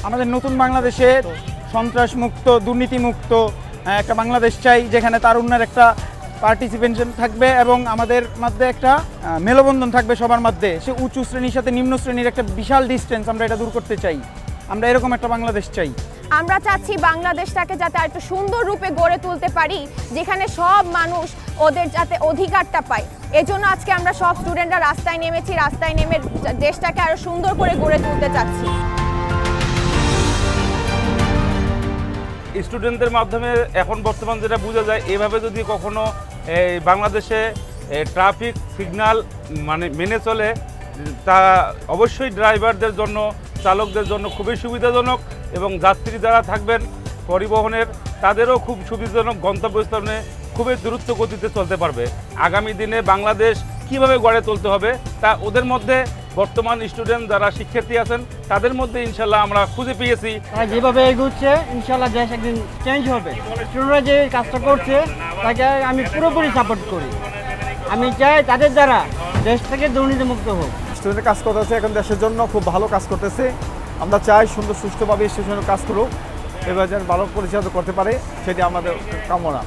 আমাদের নতুন বাংলাদেশে সন্ত্রাসমুক্ত, দুর্নীতিমুক্ত একটা বাংলাদেশ চাই, যেখানে তারুণ্যের একটা পার্টিসিপেশন থাকবে এবং আমাদের মধ্যে একটা মেলবন্ধন থাকবে সবার মধ্যে। সে উঁচু শ্রেণীর সাথে নিম্ন শ্রেণীর একটা বিশাল ডিস্টেন্স আমরা এটা দূর করতে চাই। আমরা এরকম একটা বাংলাদেশ চাই। আমরা চাচ্ছি বাংলাদেশটাকে যাতে আরেকটু সুন্দর রূপে গড়ে তুলতে পারি, যেখানে সব মানুষ ওদের যাতে অধিকারটা পায়। এজন্য আজকে আমরা সব স্টুডেন্টরা রাস্তায় নেমেছি, রাস্তায় নেমে দেশটাকে আরো সুন্দর করে গড়ে তুলতে চাচ্ছি। স্টুডেন্টদের মাধ্যমে এখন বর্তমান যেটা বোঝা যায়, এভাবে যদি কখনো বাংলাদেশে ট্রাফিক সিগন্যাল মেনে চলে, তা অবশ্যই ড্রাইভারদের জন্য, চালকদের জন্য খুবই সুবিধাজনক এবং যাত্রী যারা থাকবেন পরিবহনের তাদেরও খুব সুবিধাজনক, গন্তব্যস্থানে খুবই দ্রুত গতিতে চলতে পারবে। আগামী দিনে বাংলাদেশ কিভাবে গড়ে তুলতে হবে তা ওদের মধ্যে, বর্তমান স্টুডেন্ট যারা শিক্ষার্থী আছেন তাদের মধ্যে ইনশাল্লাহ আমরা খুঁজে পেয়েছি। যেভাবে এগুচ্ছে ইনশাল্লাহ দেশ একদিন চেঞ্জ হবে। স্টুডেন্টরা যে কাজটা করছে তাকে আমি পুরোপুরি সাপোর্ট করি। আমি চাই তাদের দ্বারা দেশ থেকে দুর্নীতিমুক্ত হোক। স্টুডেন্টের কাজ করতেছে, এখন দেশের জন্য খুব ভালো কাজ করতেছে। আমরা চাই সুন্দর সুষ্ঠুভাবে স্টেশনের কাজ করুক, এবার যেন ভালো পরিচালনা করতে পারে, সেটি আমাদের কামনা।